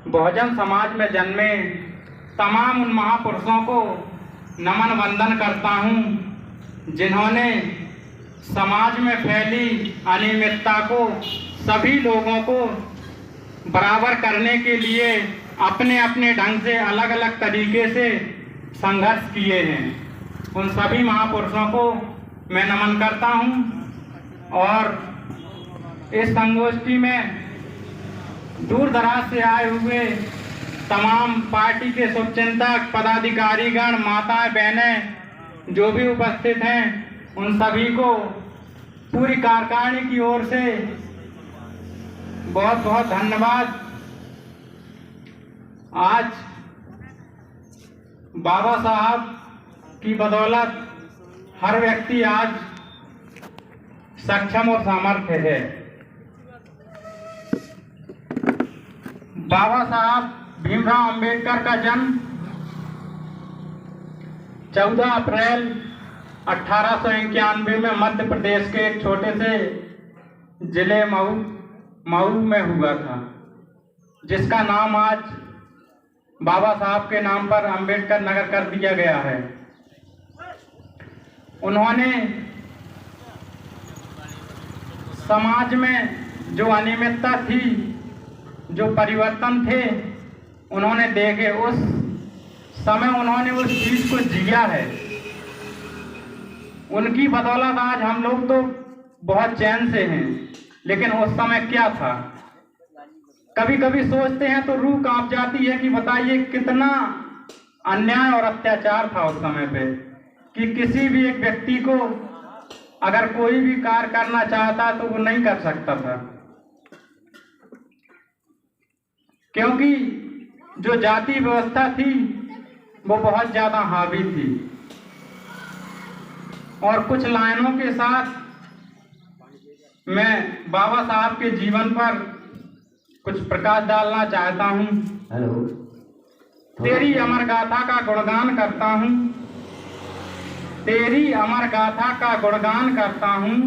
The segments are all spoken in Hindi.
बहुजन समाज में जन्मे तमाम उन महापुरुषों को नमन वंदन करता हूँ जिन्होंने समाज में फैली अनियमितता को सभी लोगों को बराबर करने के लिए अपने अपने ढंग से अलग अलग तरीके से संघर्ष किए हैं। उन सभी महापुरुषों को मैं नमन करता हूँ और इस संगोष्ठी में दूर दराज से आए हुए तमाम पार्टी के शुभचिंतक पदाधिकारीगण माताएं बहनें जो भी उपस्थित हैं उन सभी को पूरी कार्यकारिणी की ओर से बहुत बहुत धन्यवाद। आज बाबा साहब की बदौलत हर व्यक्ति आज सक्षम और सामर्थ्य है। बाबा साहब भीमराव अंबेडकर का जन्म 14 अप्रैल 1891 में मध्य प्रदेश के एक छोटे से जिले मऊ में हुआ था, जिसका नाम आज बाबा साहब के नाम पर अंबेडकर नगर कर दिया गया है। उन्होंने समाज में जो अनियमितता थी, जो परिवर्तन थे, उन्होंने देखे। उस समय उन्होंने उस चीज को जिया है। उनकी बदौलत आज हम लोग तो बहुत चैन से हैं, लेकिन उस समय क्या था? कभी कभी सोचते हैं तो रूह कांप जाती है कि बताइए कितना अन्याय और अत्याचार था उस समय पे, कि किसी भी एक व्यक्ति को अगर कोई भी कार्य करना चाहता तो वो नहीं कर सकता था, क्योंकि जो जाति व्यवस्था थी वो बहुत ज्यादा हावी थी। और कुछ लाइनों के साथ मैं बाबा साहब के जीवन पर कुछ प्रकाश डालना चाहता हूँ। हेलो। तेरी अमर गाथा का गुणगान करता हूँ, तेरी अमर गाथा का गुणगान करता हूँ,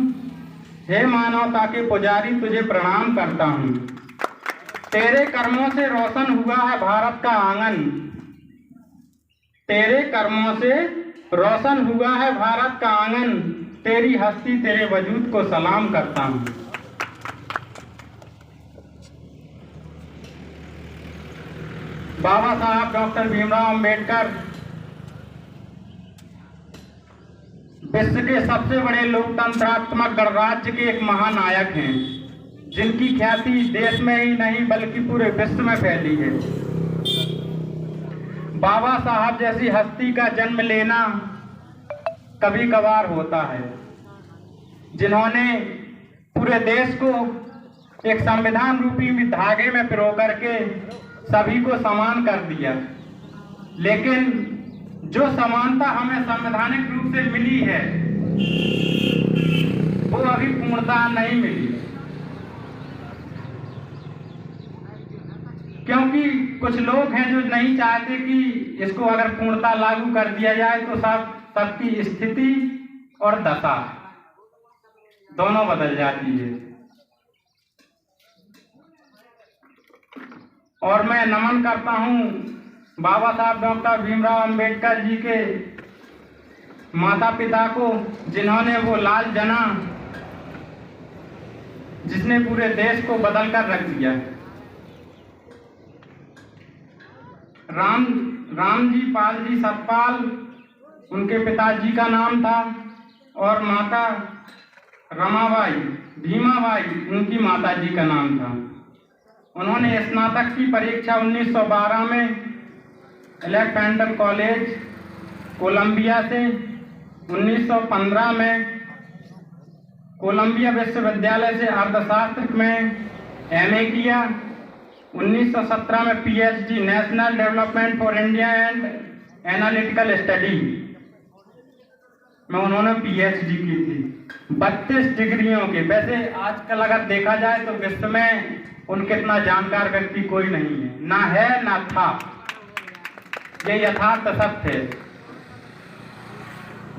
हे मानवता के पुजारी तुझे प्रणाम करता हूँ। तेरे कर्मों से रोशन हुआ है भारत का आंगन, तेरे कर्मों से रोशन हुआ है भारत का आंगन, तेरी हस्ती तेरे वजूद को सलाम करता हूँ। बाबा साहब डॉक्टर भीमराव अंबेडकर विश्व के सबसे बड़े लोकतंत्रात्मक गणराज्य के एक महानायक हैं, जिनकी ख्याति देश में ही नहीं बल्कि पूरे विश्व में फैली है। बाबा साहब जैसी हस्ती का जन्म लेना कभी कभार होता है, जिन्होंने पूरे देश को एक संविधान रूपी धागे में पिरो करके सभी को समान कर दिया। लेकिन जो समानता हमें संवैधानिक रूप से मिली है वो अभी पूर्णता नहीं मिली, क्योंकि कुछ लोग हैं जो नहीं चाहते कि इसको अगर पूर्णता लागू कर दिया जाए तो सबकी स्थिति और दशा दोनों बदल जाती है। और मैं नमन करता हूँ बाबा साहब डॉक्टर भीमराव अंबेडकर जी के माता पिता को, जिन्होंने वो लाल जना जिसने पूरे देश को बदल कर रख दिया। रामजी पाल जी सतपाल उनके पिताजी का नाम था, और माता रमाबाई भीमाबाई उनकी माताजी का नाम था। उन्होंने स्नातक की परीक्षा 1912 में एलेक्जेंडर कॉलेज कोलंबिया से, 1915 में कोलंबिया विश्वविद्यालय से अर्थशास्त्र में एमए किया, 1917 में PhD national development for India and analytical study में उन्होंने पीएचडी की थी 32 डिग्रियों के। वैसे आजकल अगर देखा जाए तो विश्व में उनके इतना जानकार व्यक्ति कोई नहीं है, ना है ना था, ये यथार्थ सत्य है।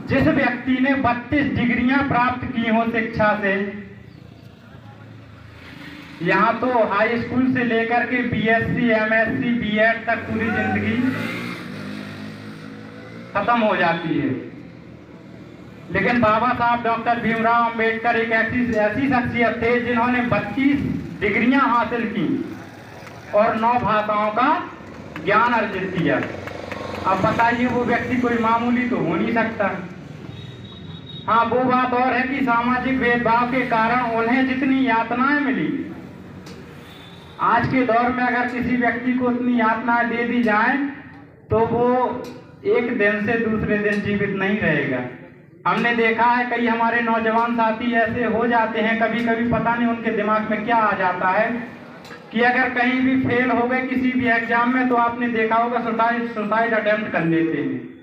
जिस व्यक्ति ने 32 डिग्रियां प्राप्त की हो शिक्षा से, यहाँ तो हाई स्कूल से लेकर के बीएससी, एमएससी, बीएड तक पूरी जिंदगी खत्म हो जाती है। लेकिन बाबा साहब डॉक्टर भीमराव अंबेडकर एक ऐसी शख्सियत थे जिन्होंने 32 डिग्रियां हासिल की और 9 भाषाओं का ज्ञान अर्जित किया। अब बताइए वो व्यक्ति कोई मामूली तो हो नहीं सकता। हाँ, वो बात और है कि सामाजिक भेदभाव के कारण उन्हें जितनी यातनाएं मिली, आज के दौर में अगर किसी व्यक्ति को उतनी यातनाएं दे दी जाएं तो वो एक दिन से दूसरे दिन जीवित नहीं रहेगा। हमने देखा है कई हमारे नौजवान साथी ऐसे हो जाते हैं, कभी कभी पता नहीं उनके दिमाग में क्या आ जाता है कि अगर कहीं भी फेल हो गए किसी भी एग्जाम में तो आपने देखा होगा सुसाइड अटेम्प्ट कर लेते हैं।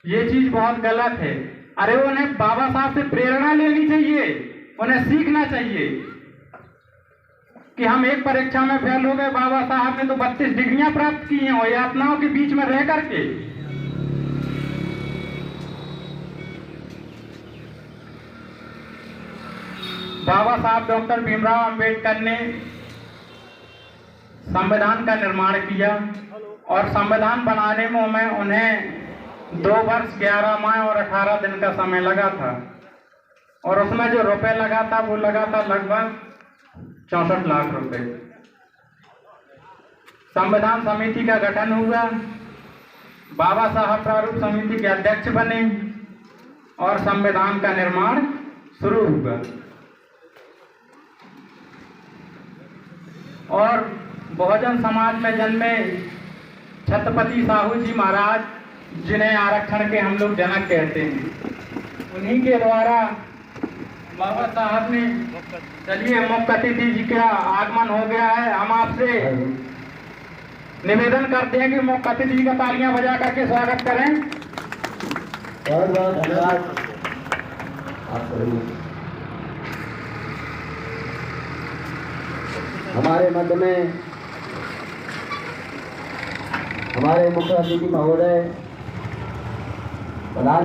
ये चीज बहुत गलत है। अरे उन्हें बाबा साहब से प्रेरणा लेनी चाहिए, उन्हें सीखना चाहिए कि हम एक परीक्षा में फेल हो गए, बाबा साहब ने तो 32 डिग्रियां प्राप्त की हैं और यातनाओं के बीच में रह करके। बाबा साहब डॉक्टर भीमराव अंबेडकर ने संविधान का निर्माण किया और संविधान बनाने में उन्हें 2 वर्ष 11 माह और 18 दिन का समय लगा था और उसमें जो रुपए लगा था वो लगा था लगभग 64 लाख रुपए। संविधान समिति का गठन हुआ, बाबा साहब प्रारूप समिति के अध्यक्ष बने और संविधान का निर्माण शुरू हुआ। और बहुजन समाज में जन्मे छत्रपति साहू जी महाराज, जिन्हें आरक्षण के हम लोग जनक कहते हैं, उन्हीं के द्वारा बाबा साहब ने, चलिए मुख्य अतिथि जी का आगमन हो गया है। हम आपसे निवेदन करते हैं कि मुख्य अतिथि जी का तालियां बजा करके स्वागत करें। बहुत बहुत धन्यवाद। हमारे मध्य में हमारे मुख्य अतिथि महोदय प्रधान